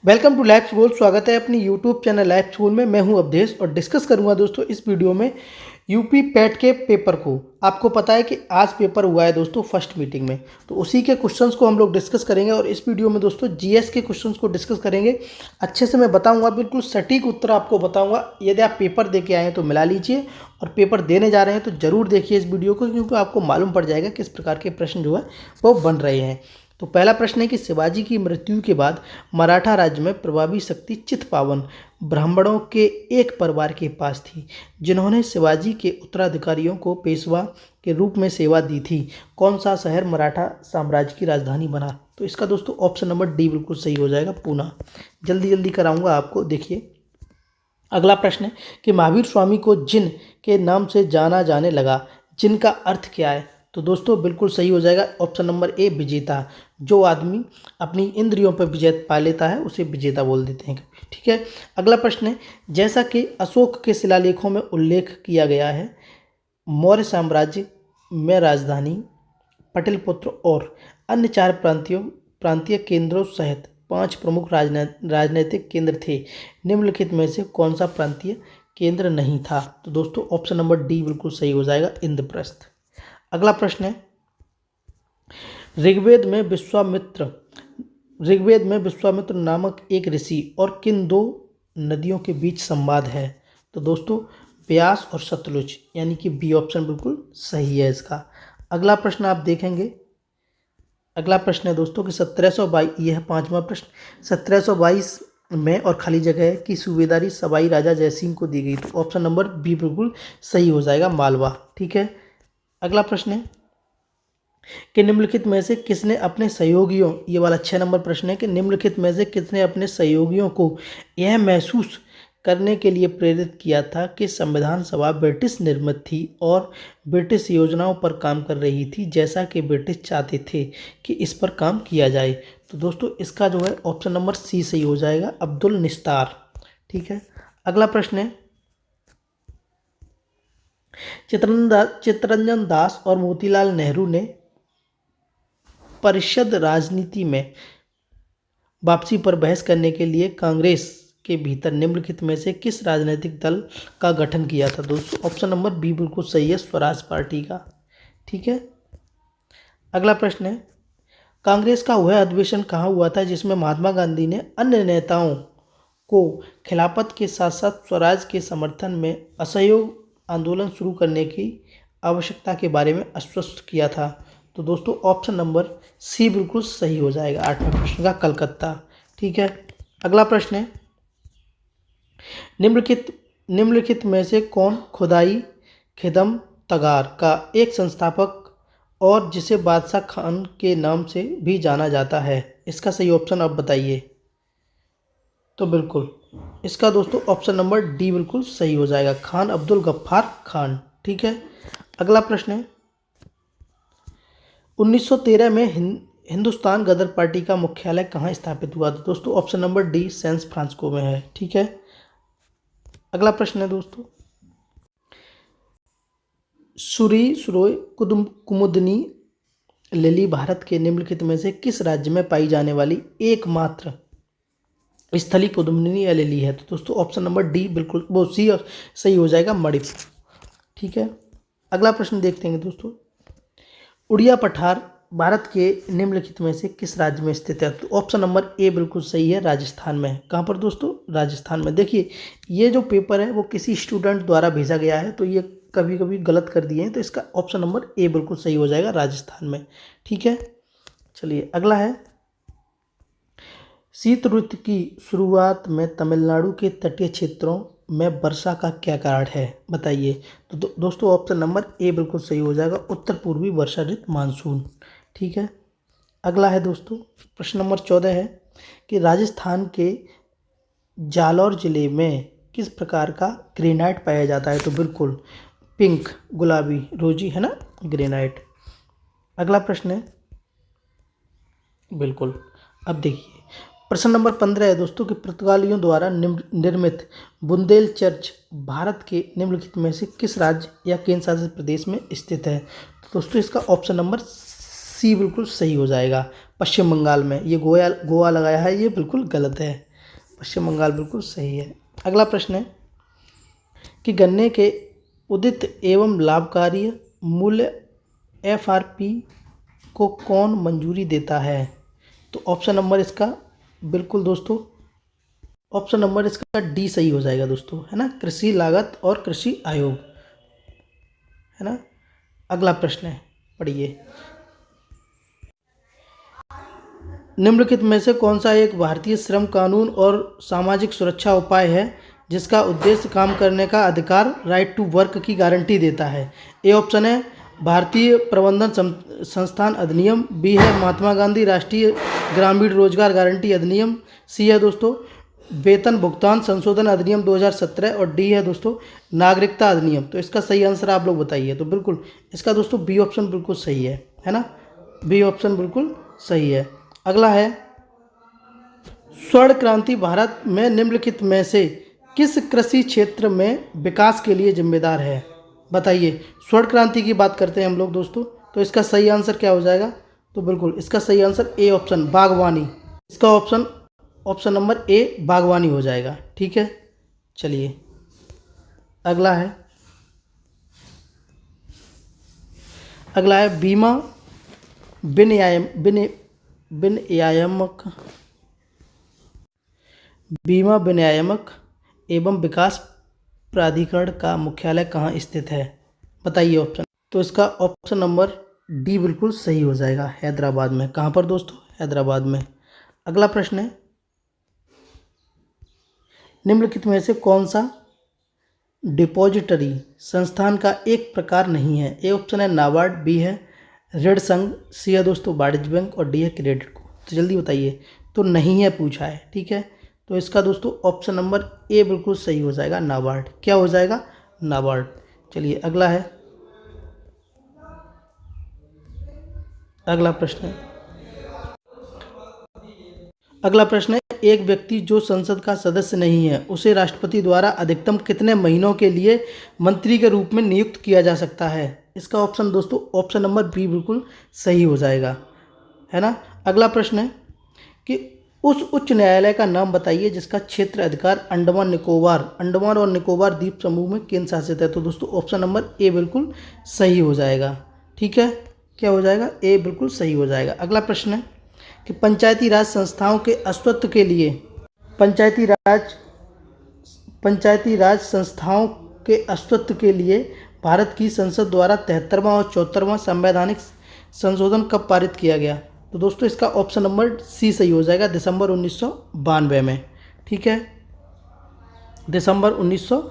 Welcome two lab school. स्वागत है अपनी यूट्यूब चैनल लैब स्कूल में। मैं हूं अवधेश और डिस्कस करूंगा दोस्तों इस वीडियो में यूपी पैट के पेपर को। आपको पता है कि आज पेपर हुआ है दोस्तों फर्स्ट मीटिंग में, तो उसी के क्वेश्चंस को हम लोग डिस्कस करेंगे और इस वीडियो में दोस्तों जीएस के क्वेश्चंस को डिस्कस करेंगे। अच्छे से मैं बताऊंगा, बिल्कुल सटीक उत्तर आपको बताऊंगा। यदि आप पेपर दे के आए हैं तो मिला लीजिए, और पेपर देने जा रहे हैं तो जरूर देखिए इस वीडियो को, क्योंकि आपको मालूम पड़ जाएगा किस प्रकार के प्रश्न जो है वो बन रहे हैं। तो पहला प्रश्न है कि शिवाजी की मृत्यु के बाद मराठा राज्य में प्रभावी शक्ति चित्पावन ब्राह्मणों के एक परिवार के पास थी, जिन्होंने शिवाजी के उत्तराधिकारियों को पेशवा के रूप में सेवा दी थी। कौन सा शहर मराठा साम्राज्य की राजधानी बना? तो इसका दोस्तों ऑप्शन नंबर डी बिल्कुल सही हो जाएगा, पूना। जल्दी जल्दी कराऊंगा आपको। देखिए अगला प्रश्न है कि महावीर स्वामी को जिन के नाम से जाना जाने लगा, जिन का अर्थ क्या है? तो दोस्तों बिल्कुल सही हो जाएगा ऑप्शन नंबर ए, विजेता। जो आदमी अपनी इंद्रियों पर विजय पा लेता है उसे विजेता बोल देते हैं, ठीक है। अगला प्रश्न है, जैसा कि अशोक के शिलालेखों में उल्लेख किया गया है, मौर्य साम्राज्य में राजधानी, पटलिपुत्र और अन्य चार प्रांतीय केंद्रों सहित 5 प्रमुख राजनीतिक केंद्र थे। निम्नलिखित में से कौन सा प्रांतीय केंद्र नहीं था? तो दोस्तों ऑप्शन नंबर डी बिल्कुल सही हो जाएगा, इंद्रप्रस्थ। अगला प्रश्न है, ऋग्वेद में विश्वामित्र नामक एक ऋषि और किन दो नदियों के बीच संवाद है? तो दोस्तों ब्यास और सतलुज, यानी कि बी ऑप्शन बिल्कुल सही है इसका। अगला प्रश्न आप देखेंगे, अगला प्रश्न है दोस्तों कि 1722, यह है 5वां प्रश्न, 1722 में और खाली जगह है कि सूबेदारी सवाई राजा जयसिंह को दी गई? तो ऑप्शन नंबर बी बिल्कुल सही हो जाएगा, मालवा, ठीक है। अगला प्रश्न है कि निम्नलिखित में से किसने अपने सहयोगियों, ये वाला 6 नंबर प्रश्न है कि निम्नलिखित में से किसने अपने सहयोगियों को यह महसूस करने के लिए प्रेरित किया था कि संविधान सभा ब्रिटिश निर्मित थी और ब्रिटिश योजनाओं पर काम कर रही थी, जैसा कि ब्रिटिश चाहते थे कि इस पर काम किया जाए? तो दोस्तों इसका जो है ऑप्शन नंबर सी सही हो जाएगा, अब्दुल निस्तार, ठीक है। अगला प्रश्न है, चित्तरंजन दास और मोतीलाल नेहरू ने परिषद राजनीति में वापसी पर बहस करने के लिए कांग्रेस के भीतर निम्नलिखित में से किस राजनीतिक दल का गठन किया था? दोस्तों ऑप्शन नंबर बी बिल्कुल सही है, स्वराज पार्टी का, ठीक है। अगला प्रश्न है, कांग्रेस का वह अधिवेशन कहाँ हुआ था जिसमें महात्मा गांधी ने अन्य नेताओं को खिलाफत के साथ साथ स्वराज के समर्थन में असहयोग आंदोलन शुरू करने की आवश्यकता के बारे में आश्वस्त किया था? तो दोस्तों ऑप्शन नंबर सी बिल्कुल सही हो जाएगा, 8वें प्रश्न का, कलकत्ता, ठीक है। अगला प्रश्न है, निम्नलिखित में से कौन खुदाई खिदम तगार का एक संस्थापक और जिसे बादशाह खान के नाम से भी जाना जाता है? इसका सही ऑप्शन आप बताइए। तो बिल्कुल इसका दोस्तों ऑप्शन नंबर डी बिल्कुल सही हो जाएगा, खान अब्दुल गफ्फार खान, ठीक है। अगला प्रश्न है, 1913 में हिंदुस्तान गदर पार्टी का मुख्यालय कहाँ स्थापित हुआ? तो दोस्तों option number D San Francisco में है, ठीक है। अगला प्रश्न है दोस्तों, सुरोय कुमुदनी लिली भारत के निम्नलिखित में से किस राज्य में पाई जाने वाली एकमात्र स्थलीय कुमुदनी या लिली है? तो दोस्तों ऑप्शन नंबर डी बिल्कुल वो सी सही हो जाएगा, मणिपुर, ठीक है। अगला प्रश्न देखते हैं दोस्तों, उड़िया पठार भारत के निम्नलिखित में से किस राज्य में स्थित है? तो ऑप्शन नंबर ए बिल्कुल सही है, राजस्थान में। कहाँ पर दोस्तों? राजस्थान में। देखिए ये जो पेपर है वो किसी स्टूडेंट द्वारा भेजा गया है, तो ये कभी कभी गलत कर दिए हैं, तो इसका ऑप्शन नंबर ए बिल्कुल सही हो जाएगा, राजस्थान में, ठीक है। चलिए अगला है, शीत ऋतु की शुरुआत में तमिलनाडु के तटीय क्षेत्रों में वर्षा का क्या कारण है, बताइए? तो दोस्तों ऑप्शन नंबर ए बिल्कुल सही हो जाएगा, उत्तर पूर्वी वर्षा ऋतु मानसून, ठीक है। अगला है दोस्तों, प्रश्न नंबर 14 है कि राजस्थान के जालौर जिले में किस प्रकार का ग्रेनाइट पाया जाता है? तो बिल्कुल पिंक, गुलाबी, रोजी, है ना, ग्रेनाइट। अगला प्रश्न है, बिल्कुल, अब देखिए प्रश्न नंबर 15 है दोस्तों कि पुर्तगालियों द्वारा निर्मित बुंदेल चर्च भारत के निम्नलिखित में से किस राज्य या केंद्र शासित प्रदेश में स्थित है? तो दोस्तों इसका ऑप्शन नंबर सी बिल्कुल सही हो जाएगा, पश्चिम बंगाल में। ये गोवा लगाया है, ये बिल्कुल गलत है। पश्चिम बंगाल बिल्कुल सही है। अगला प्रश्न है कि गन्ने के उदित एवं लाभकारी मूल्य FRP को कौन मंजूरी देता है? तो ऑप्शन नंबर इसका बिल्कुल दोस्तों, ऑप्शन नंबर इसका डी सही हो जाएगा दोस्तों, है ना, कृषि लागत और कृषि आयोग, है ना। अगला प्रश्न है, पढ़िए। निम्नलिखित में से कौन सा एक भारतीय श्रम कानून और सामाजिक सुरक्षा उपाय है जिसका उद्देश्य काम करने का अधिकार, राइट टू वर्क की गारंटी देता है? ए ऑप्शन है भारतीय प्रबंधन संस्थान अधिनियम, बी है महात्मा गांधी राष्ट्रीय ग्रामीण रोजगार गारंटी अधिनियम, सी है दोस्तों वेतन भुगतान संशोधन अधिनियम 2017 और डी है दोस्तों नागरिकता अधिनियम। तो इसका सही आंसर आप लोग बताइए। तो बिल्कुल इसका दोस्तों बी ऑप्शन बिल्कुल सही है ना, बी ऑप्शन बिल्कुल सही है। अगला है, स्वर्ण क्रांति भारत में निम्नलिखित में से किस कृषि क्षेत्र में विकास के लिए जिम्मेदार है? बताइए। स्वर्ण क्रांति की बात करते हैं हम लोग दोस्तों, तो इसका सही आंसर क्या हो जाएगा? तो बिल्कुल इसका सही आंसर ए ऑप्शन बागवानी, इसका ऑप्शन नंबर ए बागवानी हो जाएगा। ठीक है, चलिए अगला है, बीमा विनियामक एवं विकास प्राधिकरण का मुख्यालय कहाँ स्थित है? बताइए ऑप्शन। तो इसका ऑप्शन नंबर डी बिल्कुल सही हो जाएगा, हैदराबाद में। कहाँ पर दोस्तों? हैदराबाद में। अगला प्रश्न है, निम्नलिखित में से कौन सा डिपॉजिटरी संस्थान का एक प्रकार नहीं है? ए ऑप्शन है नाबार्ड, बी है ऋण संघ, सी है दोस्तों वाणिज्य बैंक और डी है क्रेडिट को। तो जल्दी बताइए। तो नहीं है पूछा है, ठीक है। तो इसका दोस्तों ऑप्शन नंबर ए बिल्कुल सही हो जाएगा, नाबार्ड। क्या हो जाएगा? नाबार्ड। चलिए अगला है, अगला प्रश्न है, एक व्यक्ति जो संसद का सदस्य नहीं है उसे राष्ट्रपति द्वारा अधिकतम कितने महीनों के लिए मंत्री के रूप में नियुक्त किया जा सकता है? इसका ऑप्शन दोस्तों ऑप्शन नंबर बी बिल्कुल सही हो जाएगा, है ना। अगला प्रश्न है कि उस उच्च न्यायालय का नाम बताइए जिसका क्षेत्र अधिकार अंडमान और निकोबार द्वीप समूह में केंद्र शासित है। तो दोस्तों ऑप्शन नंबर ए बिल्कुल सही हो जाएगा, ठीक है। क्या हो जाएगा? ए बिल्कुल सही हो जाएगा। अगला प्रश्न है कि पंचायती राज संस्थाओं के अस्तित्व के लिए भारत की संसद द्वारा 73वां और 74वां संवैधानिक संशोधन कब पारित किया गया? तो दोस्तों इसका ऑप्शन नंबर सी सही हो जाएगा, दिसंबर 1992 में, ठीक है। दिसंबर 1992